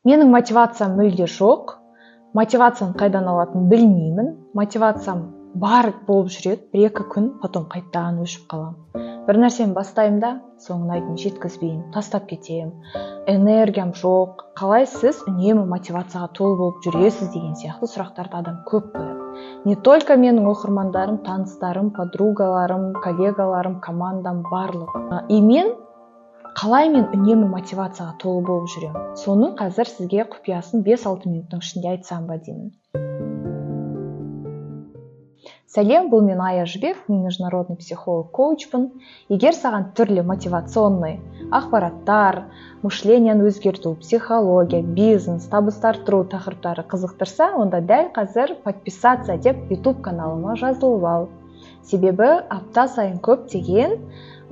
Менің мотивациям мүлде жоқ. Мотивацияны қайдан алатынын білмеймін. Мотивациям бар болып жүреді, 1-2 күн, потом қайтадан өшіп қаламын. Бір нәрсені бастаймын да, соңына дейін жеткізбеймін, тастап кетемін. Энергиям жоқ. Қалай сіз үнемі мотивацияға толы болып жүресіз деген сияқты сұрақтарды адам көп қояды. Не только менің оқырмандарым, таныстарым, подругаларым, коллегаларым, командам барлығы. И қалай мен үнемі мотивацияға толы болып жүремін? Соны қазір сізге құпиясын 5-6 минуттың ішінде айтсам ба деймін. Сәлем, бұл мен Ая Жібек, мен международный психолог-коучпын. Егер саған түрлі мотивационный ақпараттар, мышленияны өзгерту, психология, бизнес, табыс арттыру тақырыптары қызықтырса, онда дәл қазір подписаться деп YouTube каналыма жазылып ал. Себебі апта сайын көптеген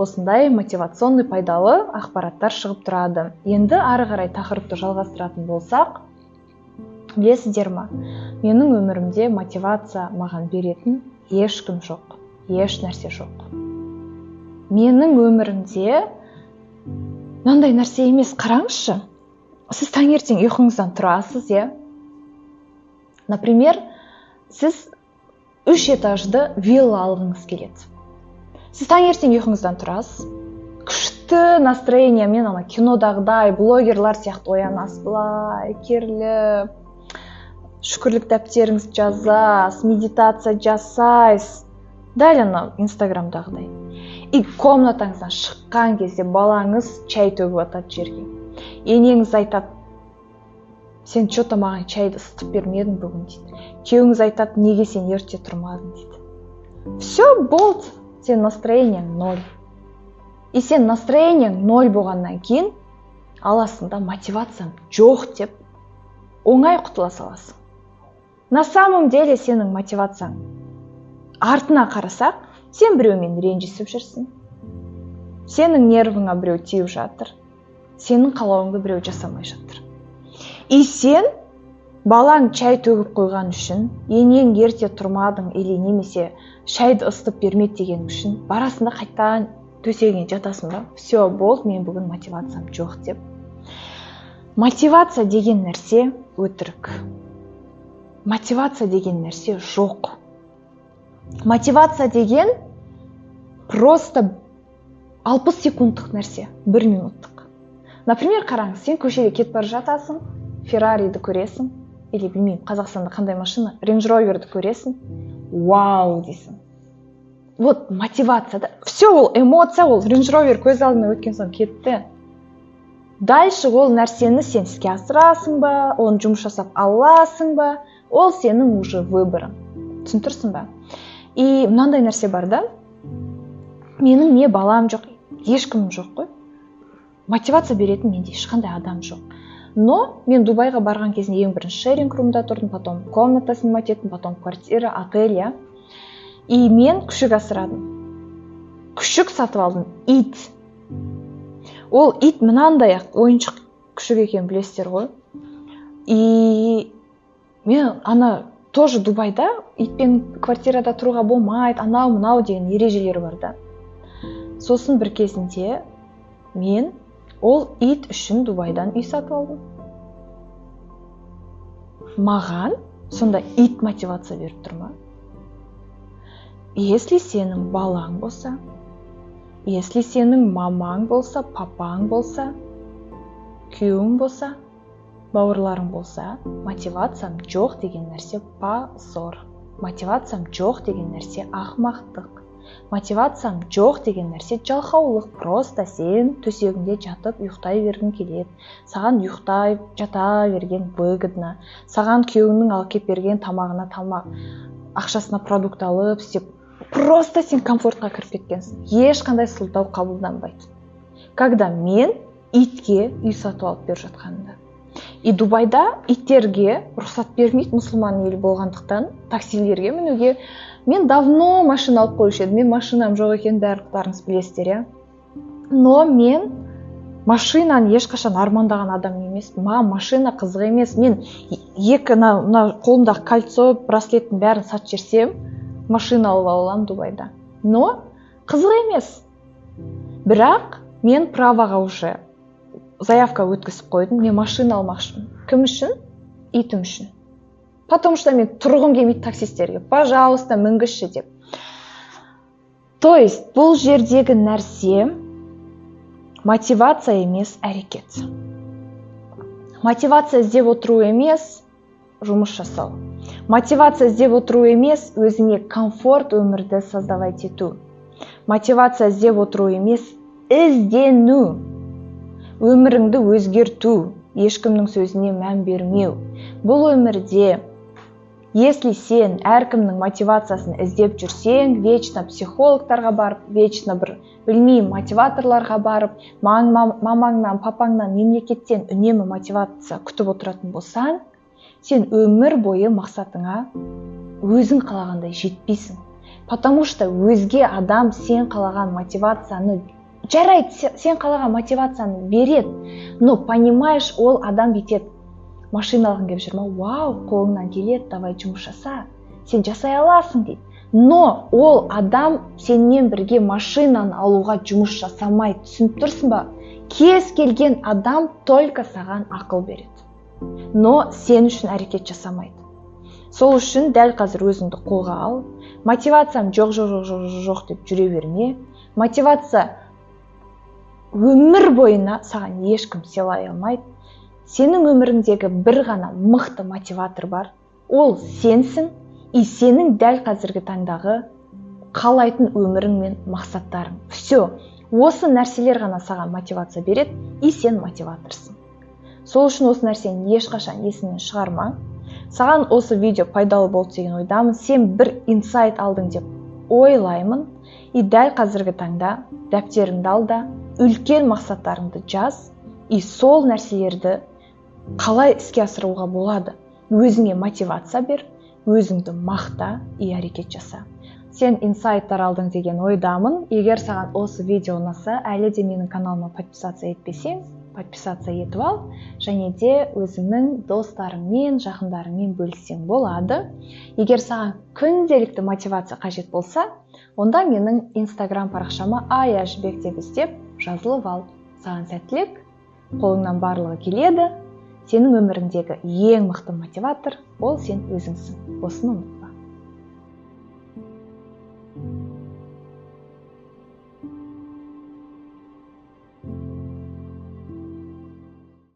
осындай мотивационный пайдалы ақпараттар шығып тұрады. Енді ары қарай тақырыпты жалғастыратын болсақ, білесіздер ме? Менің өмірімде мотивация маған беретін ешкім жоқ, еш нәрсе жоқ. Менің өмірімде мынандай нәрсе емес, қараңызшы. Сіз таңертең ұйқыңыздан тұрасыз, Например, сіз 3 этажды вилла алғыңыз келеді. Сіз таңертең ұйқыңыздан тұрасыз, күшті настроениемен ана кинодағыдай блогерлар сияқты оянасыз, былай керіліп, шүкірлік дәптеріңізді жазасыз, медитация жасайсыз. Дәл ана инстаграмдағыдай. И комнатаңыздан шыққан кезде балаңыз чай төгіп атады жерге. Енеңіз айтады: сен что-то маған чайды ысытып бермедің бүгін дейді. Күйеуіңіз айтады: неге сен ерте тұрмадың дейді. Все болды, сен настроениең 0. И сен настроениең 0 болғаннан кейін аласың да мотивацияң жоқ деп оңай құтыла саласың. На самом деле сенің мотивацияң, артына қарасақ, сен біреумен ренжісіп жүрсің. Сенің нервыңа біреу тиіп жатыр. Сенің қалауыңды біреу жасамай жатыр. И сен балаң чай төгіп қойған үшін, енең ерте тұрмадың или немесе шайды ысытып бермеді деген үшін, барасында қайтадан төсегіне жатасың да, все, болды, мен бүгін мотивациям жоқ деп. Мотивация деген нәрсе өтірік. Мотивация деген нәрсе жоқ. Мотивация деген просто 60 секундтық нәрсе, 1 минуттық. Например, қараңыз, сен көшеде кетіп бара жатасың, Феррариді көресің, или білмеймін, Қазақстанда қандай машина, Range Roverді көресің, вау дейсің. Вот мотивация, все ол эмоция, ол Range Rover көз алдына өткен соң кетті. Дальше ол нәрсені сен іске асырасың ба, оны жұмыс жасап аласың ба, ол сенің уже выборың. Түсінтірсің ба? И мынандай нәрсе бар да, менің не балам жоқ, ешкім жоқ қой. Мотивация беретін менде ешқандай адам жоқ. Но мен Дубайға барған кезінде ең бірінші шеринг румда тұрдым, потом комната снимать еттім, потом квартира, отель, И мен күшік асырадым. Күшік сатып алдым, ит. Ол ит мынандай ойыншық күшік екен, білесіздер ғой. И мен тоже Дубайда итпен квартирада тұруға болмайды, анау деген ережелер бар да. Сосын бір кезінде мен ол ит үшін Дубайдан үй сатып алдым. Маған сонда ит мотивация беріп тұр ма? Если сенің балаң болса, если сенің мамаң болса, папаң болса, күйеуің болса, бауырларың болса, мотивациям жоқ деген нәрсе позор. Мотивациям жоқ деген нәрсе ақымақтық. Мотивациям жоқ деген нәрсе жалқаулық. Просто сен төсегіңде жатып ұйықтай бергің келеді. Саған ұйықтай жата берген выгодно. Саған күйеуіңнің алып келіп берген тамағына тамақ, ақшасына продукт алып істеп, просто сен комфортқа кіріп кеткенсің. Ешқандай сылтау қабылданбайды. Когда мен итке үй сатып алып беріп жатқанымда. И Дубайда иттерге рұқсат бермейді, мұсылман ел болғандықтан, таксилерге мінуге. Мен давно машина алып қойушы едім. Мен машинам жоқ екен, барлықтарыңыз білесіздер, Но мен машинаны ешқашан армандаған адам емес. Маған машина қызық емес. Мен екі қолымдағы кольцо, браслеттің бәрін сатып жіберсем, машина алып аламын Дубайда. Но қызық емес. Бірақ мен праваға уже заявка өткізіп қойдым, мен машина алмақшымын. Кім үшін? Итім үшін. Потому что мен тұрғым келмейді таксистерге. Пожалуйста, мінгізші деп. То есть, бұл жердегі нәрсе мотивация емес, әрекет. Мотивация іздеп отыру емес, жұмыс жасау. Мотивация іздеп отыру емес, өзіңе комфорт өмірді создавать ету. Мотивация іздеп отыру емес, іздену. Өміріңді өзгерту, ешкімнің сөзіне мән бермеу. Бұл өмірде, если сен әркімнің мотивациясын іздеп жүрсең, вечно психологтарға барып, вечно мотиваторларға барып, мамаңнан, папаңнан, мемлекеттен үнемі мотивация күтіп отыратын болсаң, сен өмір бойы мақсатыңа өзің қалағандай жетпейсің. Потому что өзге адам сен қалаған мотивацияны жарайды, сен қалаған мотивацияны береді, но понимаешь, ол адам бетет. Машина алғың келіп жүр ма? Вау, қолыңнан келеді, давай жұмыс жаса. Сен жасай аласың дейді. Но ол адам сенен бірге машинаны алуға жұмыс жасамайды. Түсініп тұрсың ба? Кез келген адам только саған ақыл береді. Но сен үшін әрекет жасамайды. Сол үшін дәл қазір өзіңді қолға ал. Мотивациям жоқ деп жүре берме. Мотивация өмір бойына саған ешкім сыйлай алмайды. Сенің өміріңдегі бір ғана мықты мотиватор бар. Ол сенсің, и сенің дәл қазіргі таңдағы қалайтын өмірің мен мақсаттарың. Все, осы нәрселер ғана саған мотивация береді, и сен мотиваторсың. Сол үшін осы нәрсені ешқашан есіңнен шығарма. Саған осы видео пайдалы болды деген ойдамын. Сен бір инсайт алдың деп ойлаймын. И дәл қазіргі таңда дәптеріңді ал да, үлкен мақсаттарыңды жаз, и сол нәрселерді қалай іске асыруға болады. Өзіңе мотивация бер, өзіңді мақта и әрекет жаса. Сен инсайттар алдың деген ойдамын. Егер саған осы видео ұнаса, әлі де менің каналыма подписация етпесең, подписация етіп ал, және де өзіңнің достарыңмен, жақындарыңмен бөліссең болады. Егер саған күнделікті мотивация қажет болса, онда менің инстаграм парақшама аяжбек деп іздеп жазылып ал. Саған сәттілік, қолыңнан барлығы келеді. Сенің өміріңдегі ең мықты мотиватор ол сен өзіңсің. Осыны ұмытпа.